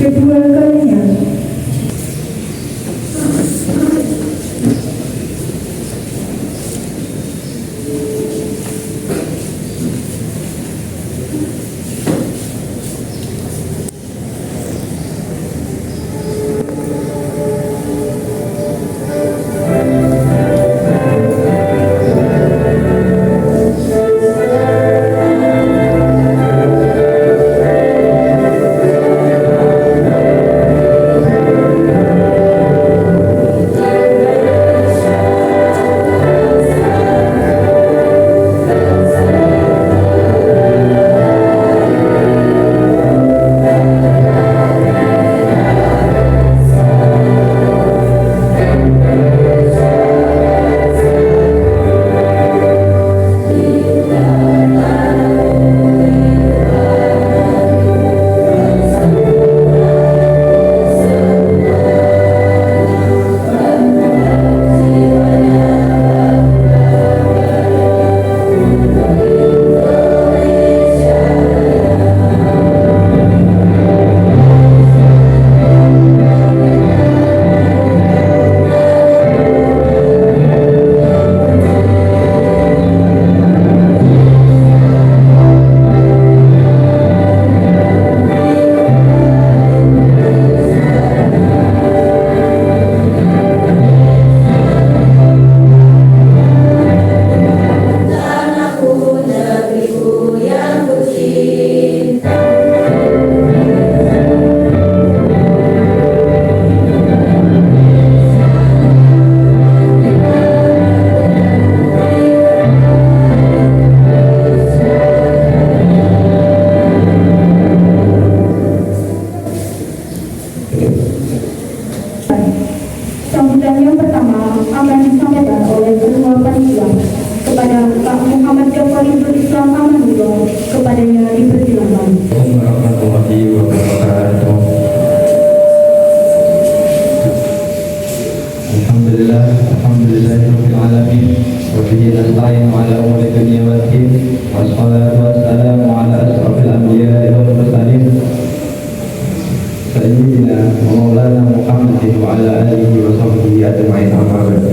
Kedua kalinya, sambutan yang pertama akan disampaikan oleh Ketua Panitia kepada Pak Muhammad Jafar Ibnu Islam Amanullah. Kepadanya dipersilakan. Assalamualaikum warahmatullahi wabarakatuh. Alhamdulillahirabbil alamin wa bihi nasta'in ala umuri dunya wad din wassalatu wassalamu ala asrofil anbiya'i wal mursalin sayyidina wa maulana Muhammadin wa ala alihi wa sahbihi ajma'in amma ba'du.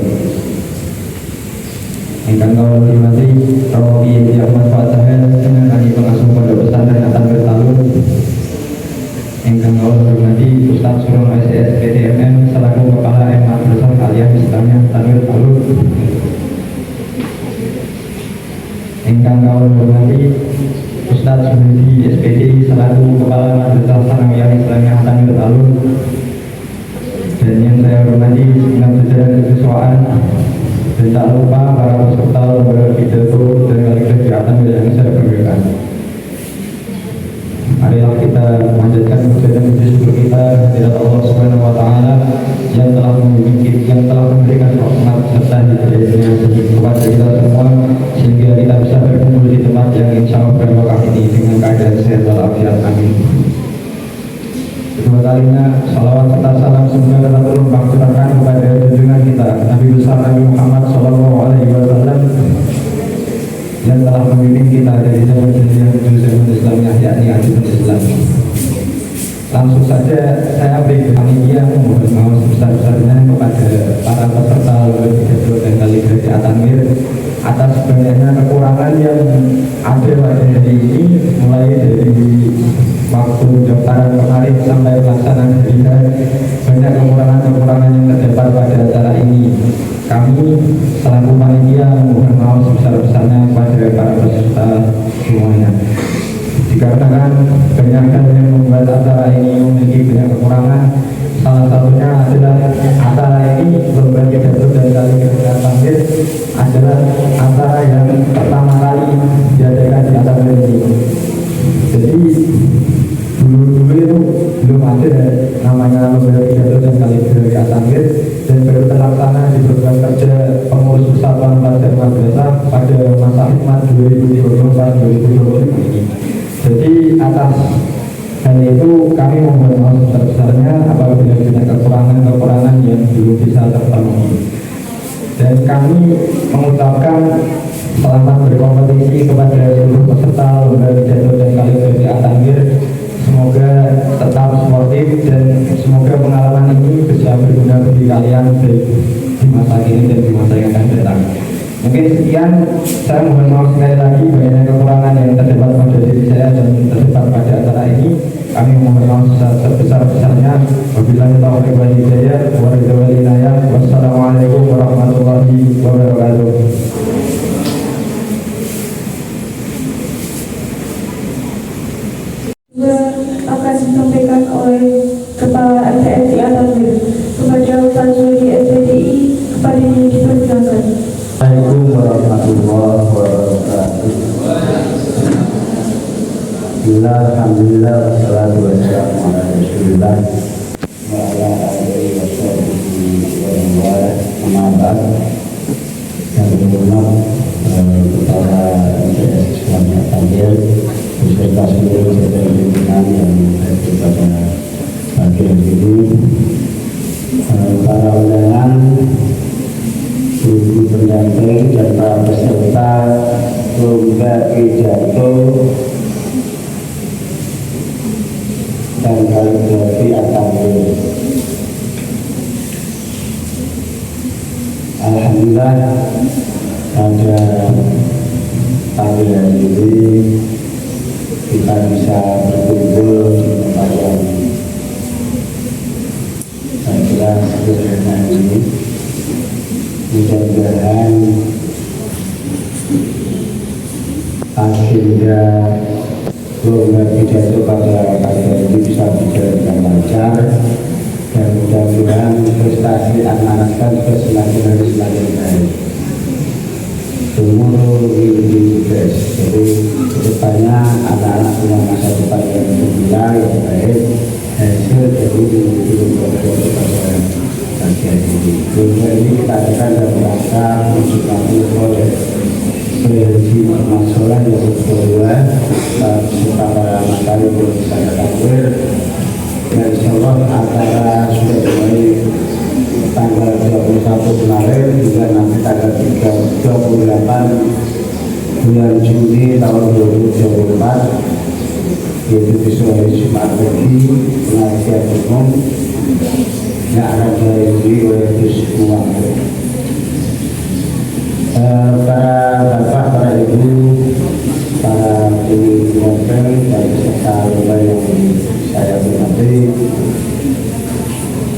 Ingkang kawula hormati Rawi Ahmad Fatahel dengan ahli pengasuh pondok pesantren Tanwir Talun. Ingkang kawula hormati Ustaz Surono SS PDMM selaku Kepala Madrasah Aliyah Islamiyah Tanwir Talun. Ingkang kawula hormati Ustaz Suhudi SPD selaku Kepala Madrasah Sanawiyah Islamiyah Tanwir Talun. Dan yang saya hormati segenap jajaran kesiswaan. Dan tak lupa para peserta lembaga pidato dan kali kegiatan yang saya berikan. Marilah kita kita memanjatkan puja dan puji syukur kita kepada Allah Subhanahu wa taala yang telah membimbing, yang telah memberikan rahmat serta hidayahnya kepada kita semua sehingga kita bisa berkumpul di tempat yang insya Allah barokah ini dengan keadaan sehat walafiat. Amin. Kedua kalinya salawat serta salam semoga tetap tercurahkan kepada junjungan kita Nabi besar Nabi Muhammad Shallallahu Alaihi Wasallam yang telah membimbing kita dari zaman jahiliyah menuju zaman Islam, yakni ajaran Islam. Langsung saja saya beri panitia mohon maaf sebesar-besarnya kepada para peserta lomba pidato dan kaligrafi At-Tanwir atas banyaknya kekurangan yang ada pada hari ini, mulai dari waktu pendaftaran kemarin sampai pelaksanaan hari ini. Banyak kekurangan yang terdapat pada acara ini. Kami selaku panitia mohon maaf sebesar-besarnya kepada para peserta semuanya. Dikarenakan banyak hal yang membuat acara ini memiliki banyak kekurangan, salah satunya adalah acara ini lomba pidato dan kaligrafi At-Tanwir adalah acara yang pertama kali diadakan di At-Tanwir ini. Jadi dulu itu belum ada namanya lomba pidato dan kaligrafi At-Tanwir dan baru terlaksana di program kerja pengurus persatuan pelajar madrasah pada masa hikmat 2024-2025 ini. Jadi atas hal itu kami mohon maaf sebesar-besarnya apabila ada kekurangan-kekurangan yang belum bisa terpenuhi. Dan kami mengucapkan selamat berkompetisi kepada seluruh peserta lomba pidato dan kaligrafi At-Tanwir. Semoga tetap sportif dan semoga pengalaman ini bisa berguna bagi kalian baik di masa kini dan di masa yang akan datang. Mungkin sekian, saya mohon maaf sekali lagi banyak kekurangan yang terdapat pada diri saya dan terdapat pada acara ini. Kami mohon maaf sebesar-besarnya. Wabillahi taufiq wal hidayah wa ridwan wal inayah. Wassalamualaikum warahmatullahi wabarakatuh. Akan disampaikan oleh Kepala MPSI At-Tanwir kepada Ustaz Zuli SPDI, kepada yang dipersilakan. Assalamualaikum warahmatullahi wabarakatuh. Alhamdulillah wassalatu wassalamu ala Rasulillah wa ala alihi washabbihi wa man wala, amma ba'd. Yang berhormat Kepala MPS Islam At-Tanwir beserta seluruh jajaran pimpinan yang hadir pada pagi hari ini, para undangan, ibu pendamping dan para peserta lomba pidato dan kaligrafi At-Tanwir. Alhamdulillah pada pagi hari ini kita bisa berkumpul di tempat yang saya kira sederhana ini. Mudah-mudahan agenda lomba pidato pada kali ini bisa berjalan dengan lancar dan mudah-mudahan prestasi anak-anak juga semakin hari semakin baik. Umur ini guys, jadi kedepannya anak-anak punya masa depan yang gemilang, yang baik, hasil dari lomba pidato pada bagian ini. Lomba ini kita adakan dalam rangka mensupport oleh PLG Masalah yang kedua serta para materi bisa At-Tanwir, dan insyaallah acara sudah dimulai tanggal 21 kemarin hingga nanti tanggal 28 bulan Juni tahun 2024, yaitu di sore Jumat Pagi pengajian umum yang akan dihadiri oleh semua para bapak, para ibu, para pimpinan dan peserta lomba yang saya hormati.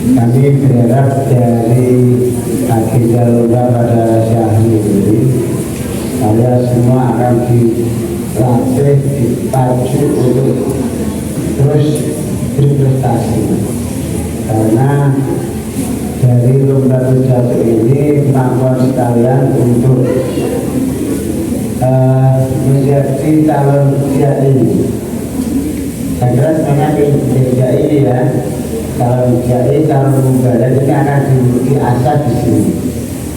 Kami berharap dari agenda lomba pada siang ini kalian semua akan dilatih, dipacu untuk terus berprestasi, karena dari lomba pidato ini kemampuan sekalian untuk menjadi calon kiai Saya kira sebenarnya di ini ya, kalau jadi kalau mubarak ini akan diasah di sini.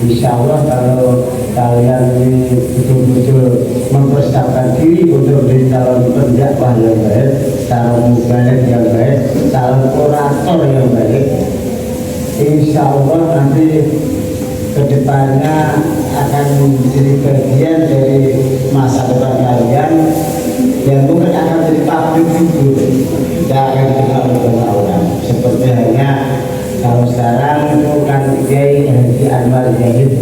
Insya Allah kalau kalian ini betul-betul mempersiapkan diri untuk menjadi calon pendakwah yang baik, calon mubarak yang baik, calon orator yang baik, insya Allah nanti kedepannya akan menjadi bagian dari masa depan kalian yang mungkin akan menjadi public figure yang akan dikenal oleh orang. Seperti hanya kalau sekarang itu kan Kiai Haji Anwar Zahid,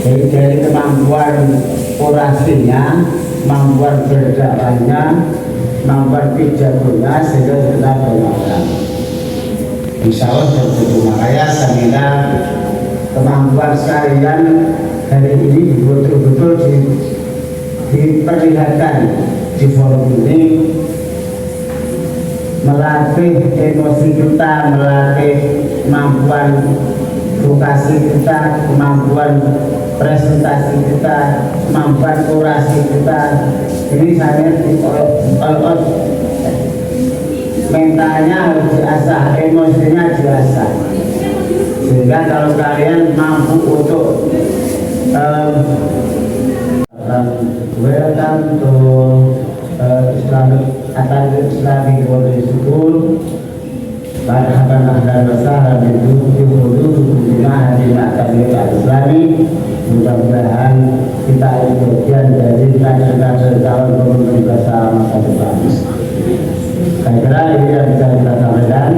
jadi dari kemampuan orasinya, kemampuan berdakwahnya, kemampuan pidatonya sehingga dikenal oleh orang. Insya Allah seperti itu. Makanya saya bilang kemampuan sekalian hari ini betul-betul diperlihatkan di forum ini, melatih emosi kita, melatih kemampuan edukasi kita, kemampuan presentasi kita, kemampuan orasi kita. Ini saya mentalnya harus diasah, emosinya diasah, sehingga kalau kalian mampu untuk welcome to Islamic Boarding School. Marhaban ahlan wa sahlan bi hudud ma'had al-Ta'lim al-Islami. Mudah-mudahan kita ini bagian dari kader-kader calon pemimpin besar masa depan. Saya kira ini yang bisa kita sampaikan.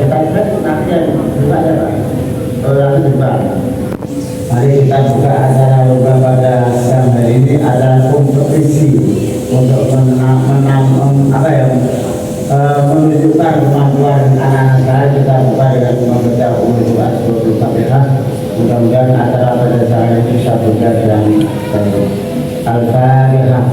Kita cek nanti yang juga ya Pak. Orang juga. Mari kita buka acara lomba pada siang hari ini, ada kompetisi untuk menunjukkan kemampuan anak-anak saya. Kita buka dengan membaca doa sebelum Fatihah. Mudah-mudahan acara pada siang ini bisa berjalan dengan baik. Al-Fatihah.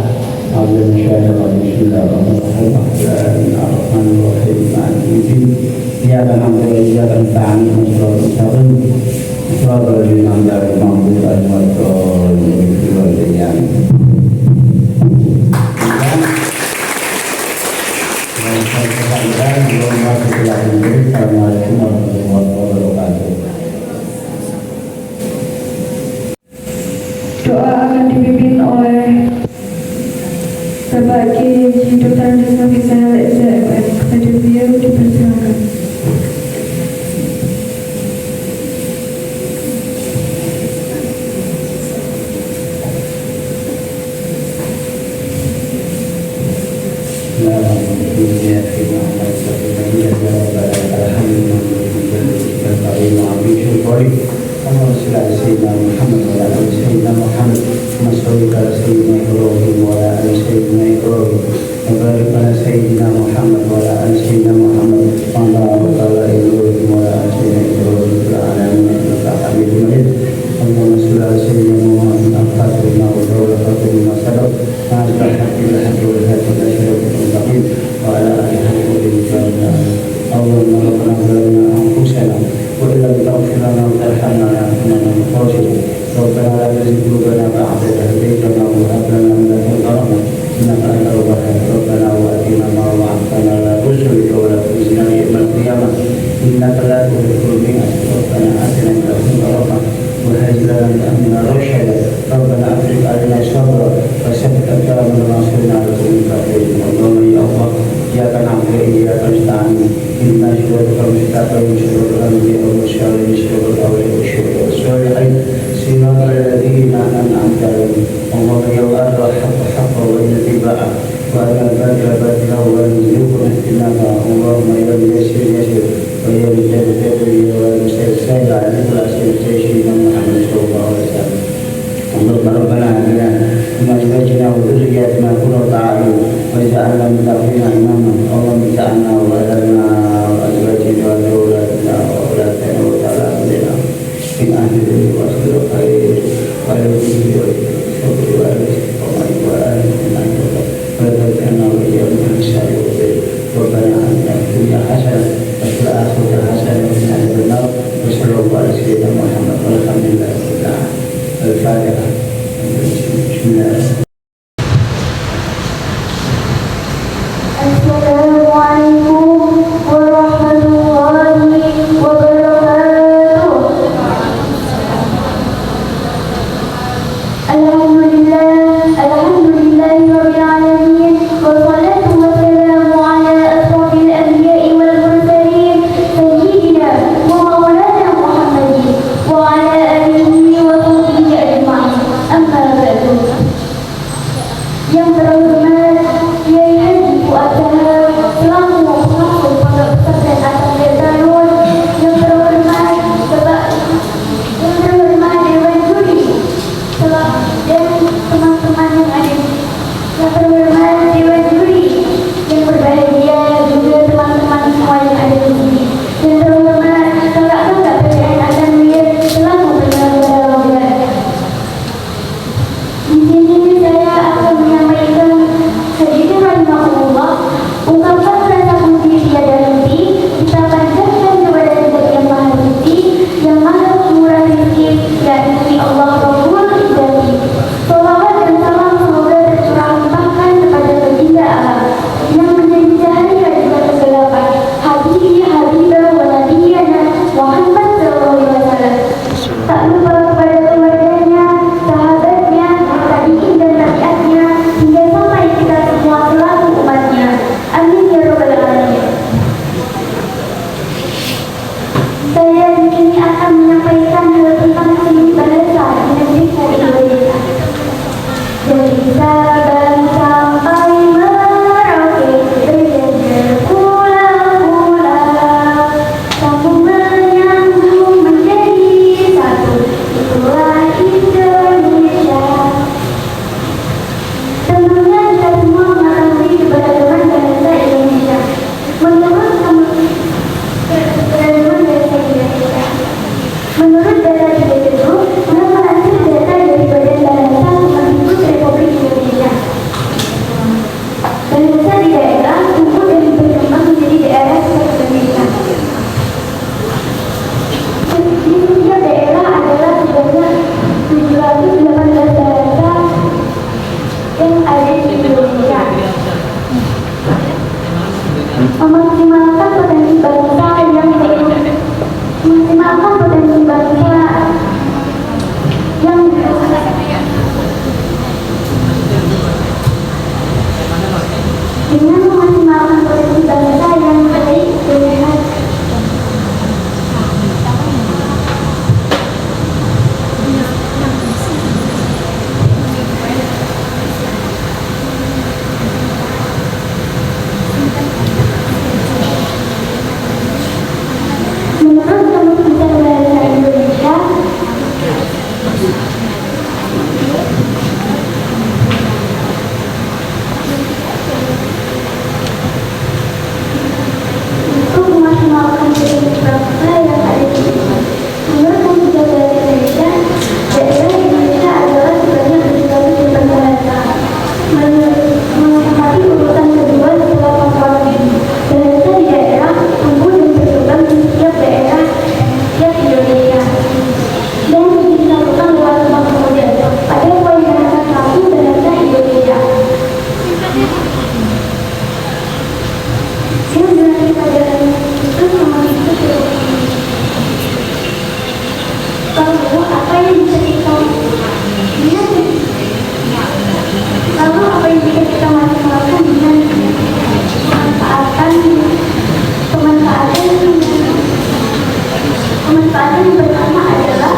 Doa akan dipimpin oleh Bapak Kiai Dr. Desa Fisal SDMM. Kepada beliau dipersilakan. memaksimalkan potensi bangsa yang dengan memaksimalkan potensi bangsa yang baik dengan menurut kamus besar bahasa Indonesia, untuk memaksimalkan potensi bangsa yang ada di Indonesia. Menurut kamus besar bahasa Indonesia, daerah Indonesia adalah sebanyak 700 bahasa, menempati urutan kedua setelah Papua Nugini. Bahasa di daerah tumbuh dan berkembang di setiap daerah setiap Indonesia dan disatukan lewat lubang kemudian. Pada poin bahasa 1 bahasa Indonesia yang berarti pelajaran itu memiliki lalu apa yang bisa kita maksimalkan dengan pemanfaatan yang pertama adalah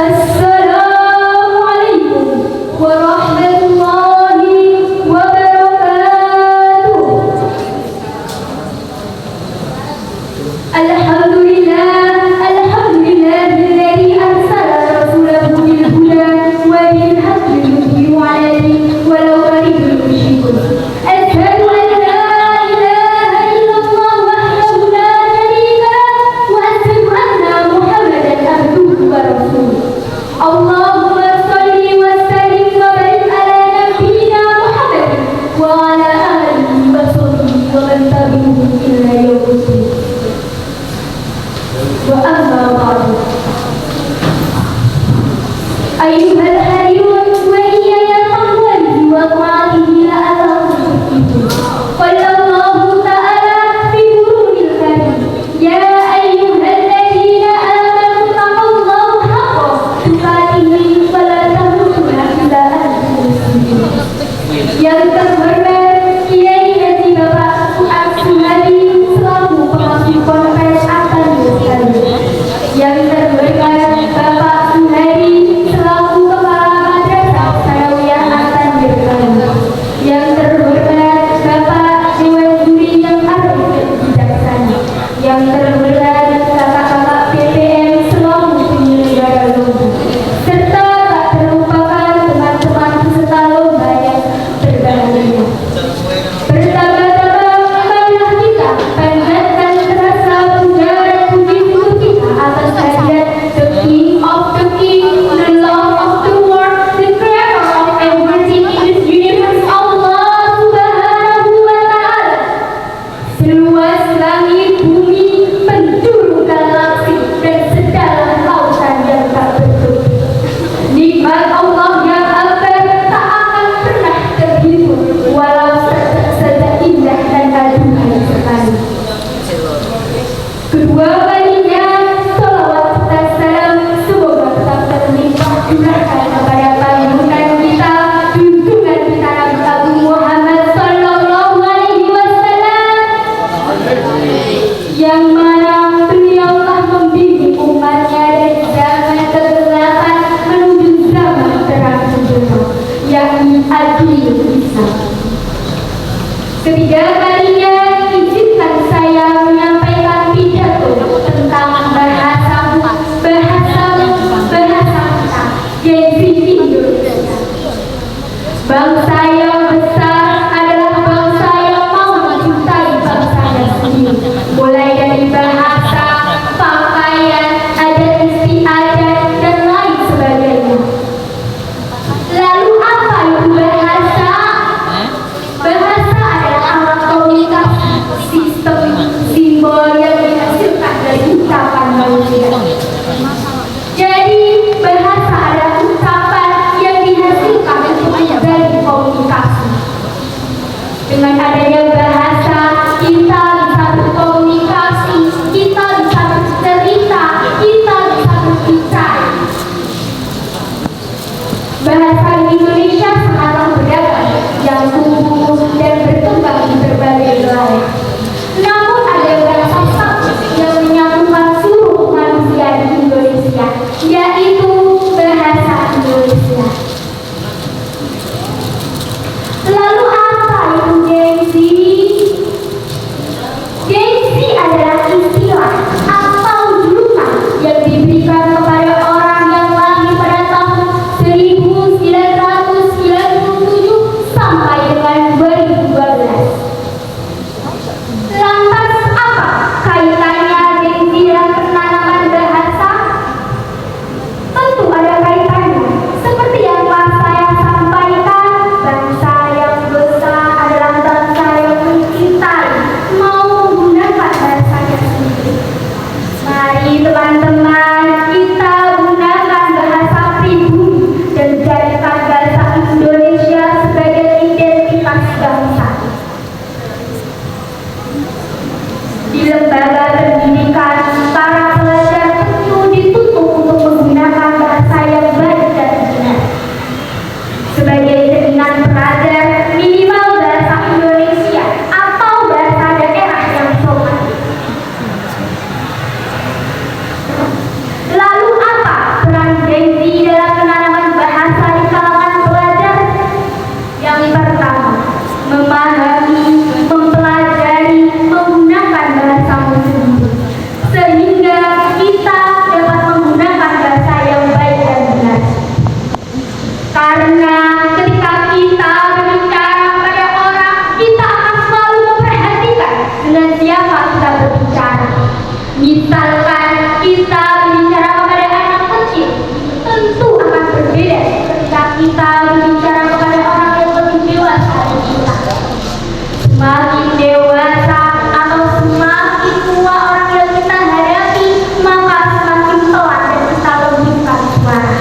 Assalamualaikum warahmatullahi wabarakatuh. Alhamdulillahilladzi arsala rasulahu bil huda wa bil haqqi yudhhiru 'ala din walau karihal musyrikun. Asyhadu an la ilaha illallah wahdahu la syarika lahu wa asyhadu anna Muhammadan abduhu wa rasuluh. Allahumma shalli wa sallim wa barik ala nabiyyina Muhammad wa ala alihi wa sahbihi wa man tabi'ahum ila yaumil din. Wa amma ba'du. Ayyuhal hadirun wa iyaya hamdani wa ta'atihi la'allakum tuflihun. Qala Allahu ta'ala fi qur'anil karim, ya ayyuhalladzina amanu taqullaha haqqa tuqatih wa la tamutunna illa antum muslimun. Yang terhormat Kiai Haji Bapak Fuad Suhadi selaku pengasuh Ponpes Atan Lestari. Yang terhormat Bapak Suhadi selaku Kepala Madrasah Sanawiyah Atan Lestari. Yang terhormat Bapak Dewan Juri yang arif dan bijaksana. Yang terhormat kakak-kakak PPM selaku penyelenggara lomba, serta tak terlupakan teman-teman peserta lomba yang berbahagia. Ketiga kalinya izinkan saya menyampaikan pidato tentang bahasa kita, yaitu Indonesia. Bangsa yang besar adalah bangsa yang mau mencintai bangsanya sendiri, mulai dari bahasa, pakaian, adat istiadat, dan lain sebagainya. Lalu apa itu bahasa? Bahasa adalah alat komunikasi, sistem simbol yang dihasilkan dari ucapan manusia. Jadi bahasa adalah ucapan yang dihasilkan dari komunikasi. Dengan adanya bahasa, kita bisa berkomunikasi, kita bisa bercerita, kita bisa berbicara. Bahasa Indonesia sangatlah beragam, yang tumbuh dan berkembang di berbagai wilayah. Namun ada bahasa satu yang menyatukan seluruh manusia di Indonesia, yaitu bahasa Indonesia. Lalu apa itu gengsi? Gengsi adalah istilah atau julukan yang diberikan kepada orang yang lahir pada tahun 1997 sampai dengan 2012. Lantas apa kaitannya gengsi dalam penanaman bahasa? Tentu ada kaitannya. Seperti yang telah saya sampaikan, bangsa yang besar adalah bangsa yang mencintai, mau menggunakan bahasanya sendiri. Mari teman-teman, kita gunakan bahasa pribumi dan jadikan bahasa Indonesia sebagai identitas bangsa. Di lembaga pendidikan, para pelajar tentu dituntut untuk menggunakan bahasa yang baik dan benar. Sebagai cerminan pelajar, minimal bahasa Indonesia atau bahasa daerah yang sopan. Lalu apa peran gengsi dalam penanaman bahasa di kalangan pelajar? Yang pertama, memahami, mempelajari, menggunakan bahasamu sendiri, sehingga kita dapat menggunakan bahasa yang baik dan benar. Karena ketika kita berbicara pada orang, kita akan selalu memperhatikan dengan siapa kita berbicara. Misalkan kita berbicara kepada anak kecil, tentu akan berbeda ketika kita berbicara kepada orang yang lebih dewasa dari kita. Semakin dewasa atau semakin tua orang yang kita hadapi, maka semakin pelan dan kita lembutkan suara.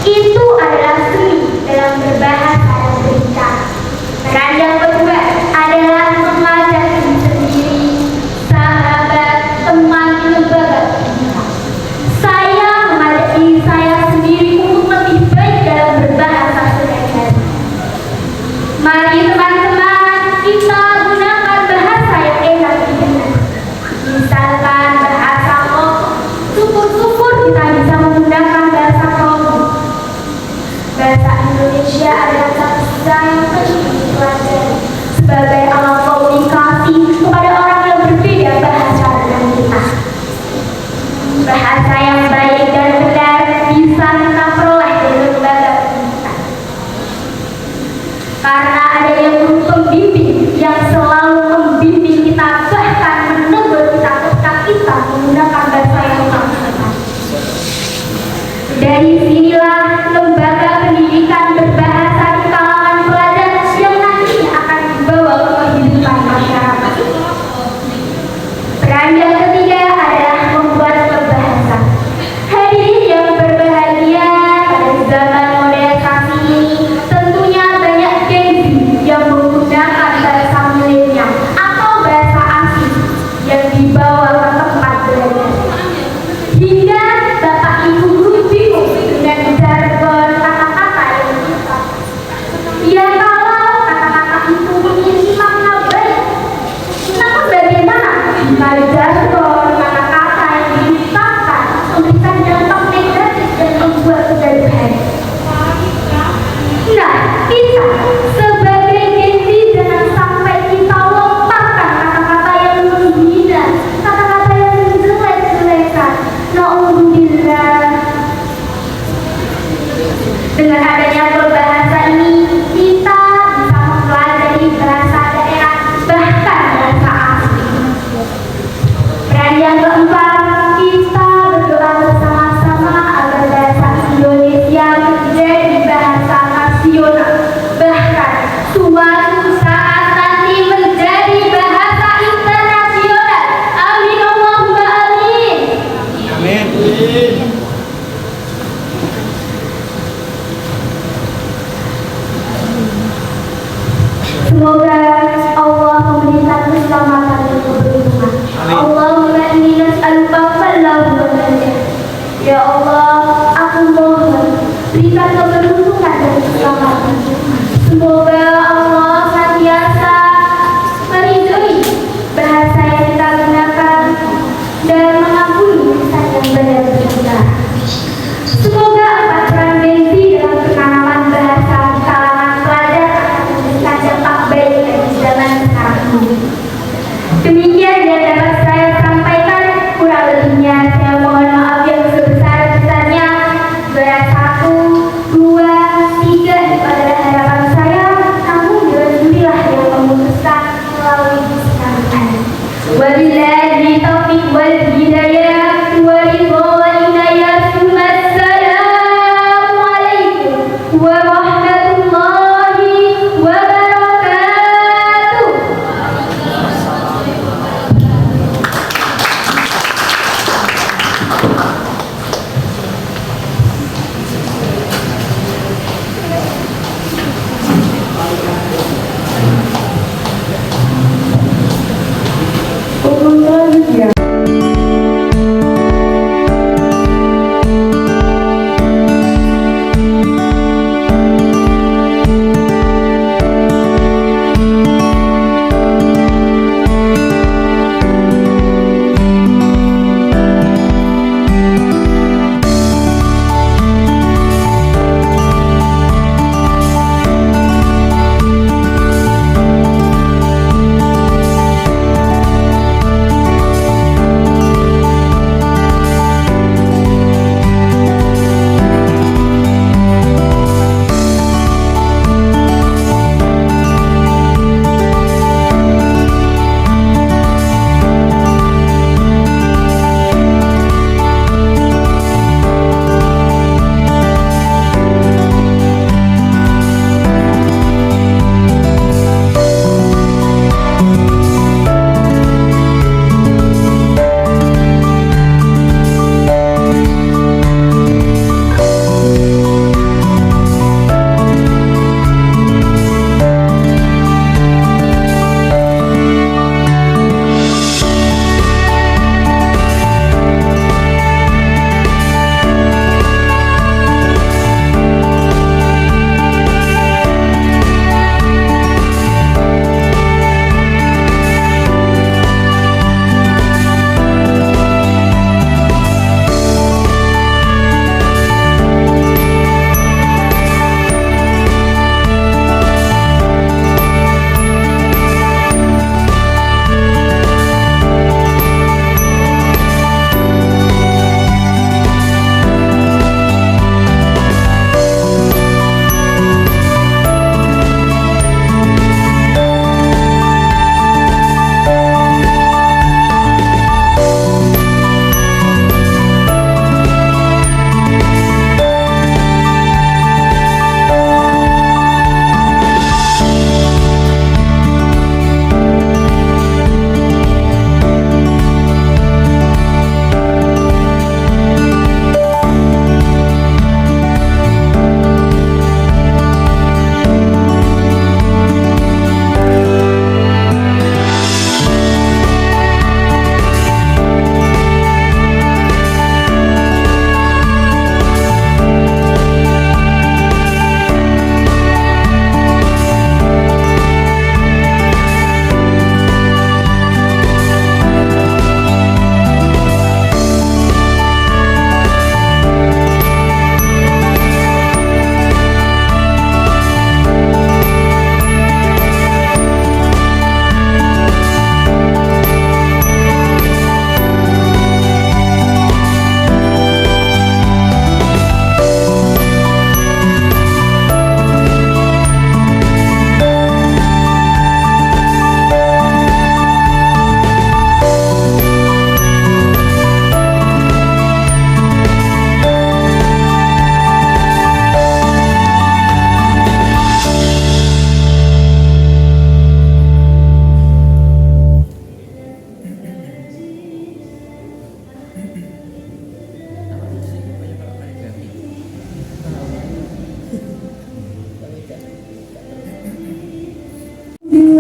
Itu adalah seni dalam berbahasa dan berbicara. Peran yang kedua adalah mengajak diri sendiri, sahabat, teman di lembaga pendidikan. Saya mengajak diri saya sendiri untuk lebih baik dalam berbahasa sehari-hari. Mari teman-teman, kita gunakan bahasa yang enak didengar. Misalkan bahasa Kongo, syukur-syukur kita bisa menggunakan bahasa Kongo. Bahasa Indonesia adalah bahasa yang penting dipelajari sebagai alat komunikasi kepada orang yang berbeda bahasa dengan kita. Bahasa yang baik dan benar bisa kita peroleh dari lembaga pendidikan. Karena adanya guru pembimbing yang selalu membimbing kita, bahkan menegur kita ketika kita menggunakan bahasa yang salah. Dari sinilah lembaga pendidikan berbahasa di kalangan pelajar yang nantinya akan dibawa ke kehidupan masyarakat. Peran yang ketiga adalah membuat berbahasa. Hadirin yang berbahagia, pada zaman modernisasi ini tentunya banyak gengsi yang menggunakan bahasa milenial atau bahasa asing yang dibawa ke tempat belajar. Hingga Bapak Ibu guru bingung dengan jargon kata-kata yang diucapkan. Ya kalau kata-kata itu memiliki makna baik, namun bagaimana jika jargon kata-kata yang diucapkan memberikan dampak negatif dan membuat kegaduhan? Nah, kita sebagai gengsi jangan sampai Semoga Allah memberikan keselamatan dan keberuntungan. Allahumma inni nas'aluka al-falah wa najah. Ya Allah, aku mohon berikan keberuntungan dan keselamatan. Semoga Allah senantiasa meridhoi bahasa yang kita gunakan dan mengampuni lisan yang benar-benar. Semoga empat peran Benzi dalam penanaman bahasa di kalangan pelajar akan memberikan dampak baik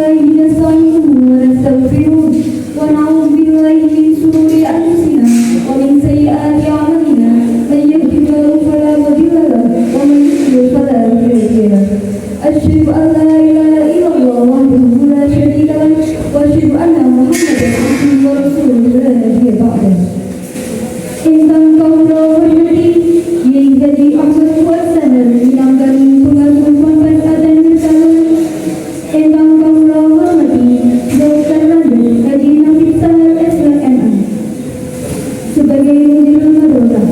بالله نستعينه ونستغفره ونعوذ بالله من شرور أنفسنا ومن سيئات أعمالنا من يهده الله فلا مضل له ومن يضلل فلا هادي له أشهد أن لا إله إلا الله وحده لا شريك له وأشهد أن محمدا عبده ورسوله لا نبي بعده tentang kaum berhenti yang jadi Ahmad Wasana menangkan pengasuh pembantu dan bersalin tentang kaum berhenti Dr. Randes Haji Nafis Sahal SLMA sebagai Mudir Madrasah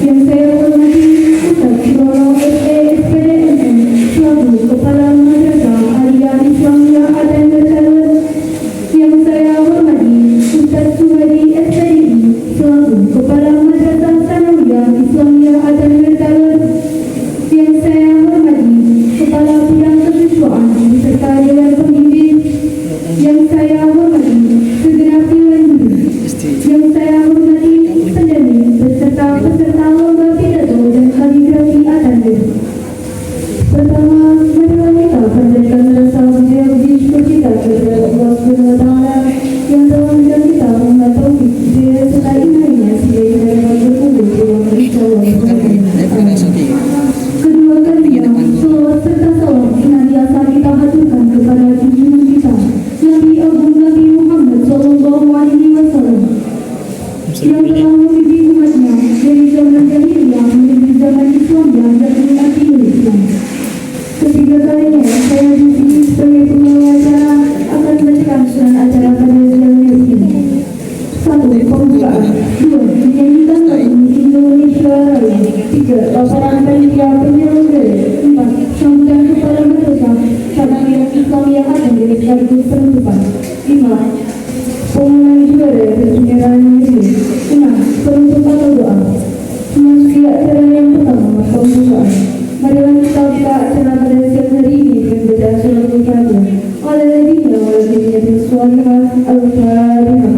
yang saya hormati Ustaz Syurah SPDMN selaku Kepala Madrasah Aliyah Islamiyah dan bersalin yang saya hormati Ustaz Suhadi SPDI selaku Kepala Madrasah Sanawiyah Islamiyah dan bersalin yang saya hormati Kepala Bidang Kesiswaan beserta Dewan Pembimbing yang saya hormati segenap Dewan Guru yang saya hormati pendamping beserta peserta lomba pidato dan kaligrafi Atandir. Pertama, marilah kita panjatkan rasa puji syukur kita kepada Allah Subhanahu wa Ta'ala yang telah memberikan kita rahmat taufik dan serta inayahnya sehingga kita dapat berkumpul di ruang insyaallah. Kedua kalinya, salawat serta salam senantiasa kita haturkan kepada junjungan kita Nabi Agung Nabi Muhammad Sallallahu Alaihi Wasallam yang telah membimbing umatnya dari zaman jahiliyah menuju zaman Islam dan menikmati Islam. Ketiga kalinya, saya di sini sebagai pembawa acara akan membacakan surat acara pada siang hari ini. 1. Pembukaan. 2. Menyanyikan lagu Indonesia Raya. 3. Laporan panitia penyelenggara. 4. Sambutan kepala madrasah Sanawiyah Islamiyah dan sekaligus penutupan. 5. Pengumuman juara kejuaraan negeri. 6. Penutup atau doa. Memasuki acara yang pertama, pembukaan. Marilah kita buka acara pada siang hari ini dengan baca surat Al-Fatihah. Al-Ladina wal-Ladina bis-Salihah Al-Fatihah.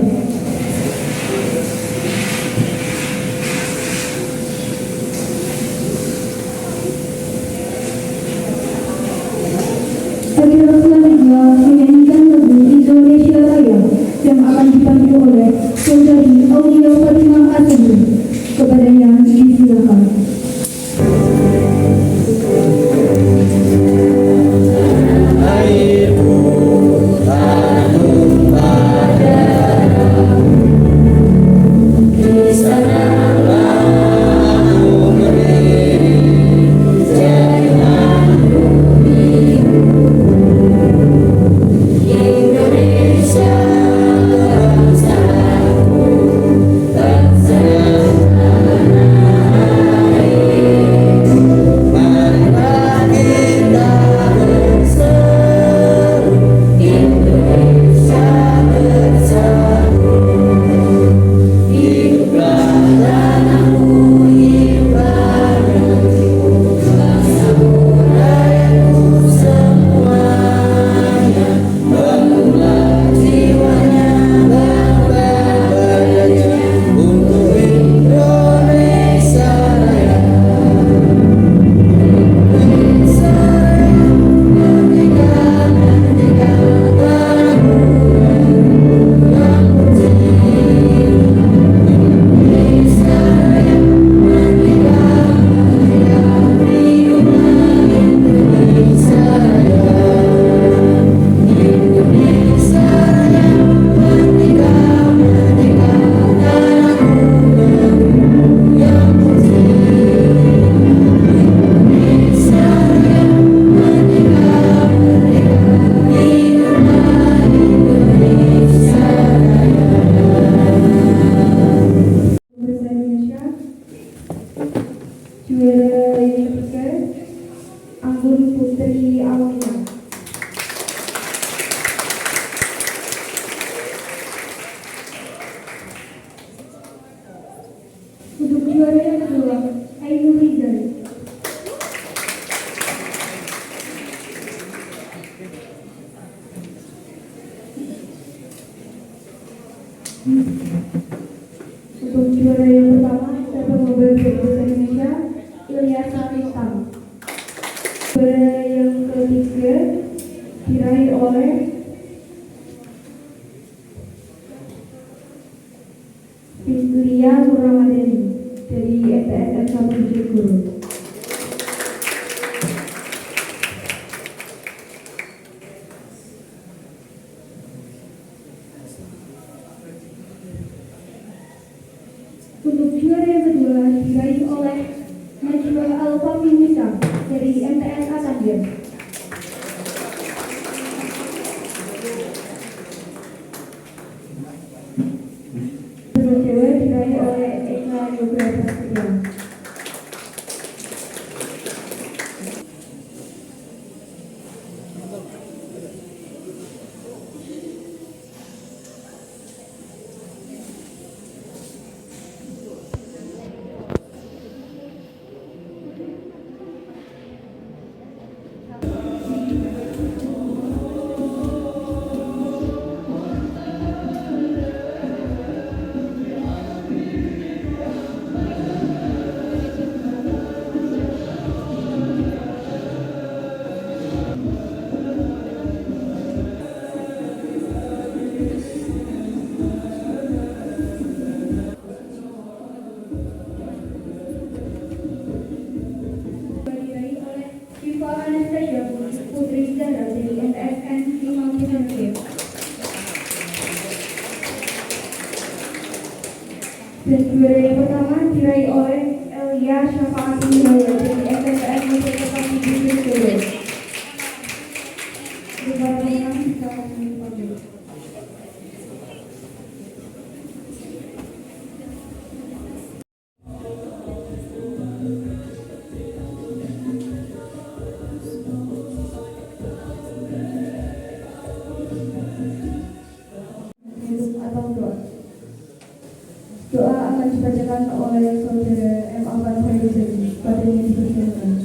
Acara selanjutnya menyanyikan lagu Indonesia Raya yang akan dipandu oleh Saudari Aulia Fatimah Asri. Kepadanya disilakan. Juara yang ketiga, Anggun Putri Aulia. Untuk juara yang kedua, Ainul Rizal. Untuk juara yang pertama, dapat membawa bahasa Indonesia, Ilyas Safitam. Juara yang ketiga diraih oleh Nugra Prasetya. Diraih oleh Syifa Anastasia Putri Zahra dari MTSN 5 Indonesia. Dan juara yang pertama diraih oleh Elia Syafaati Hidayat dari SMPN Negeri Kepati Bukit Solo. Juara pemenang bisa dipanggil. Hidup atau doa. Doa akan dibacakan oleh saudara M. Afan Hoiruzadi. Padanya dipersilakan.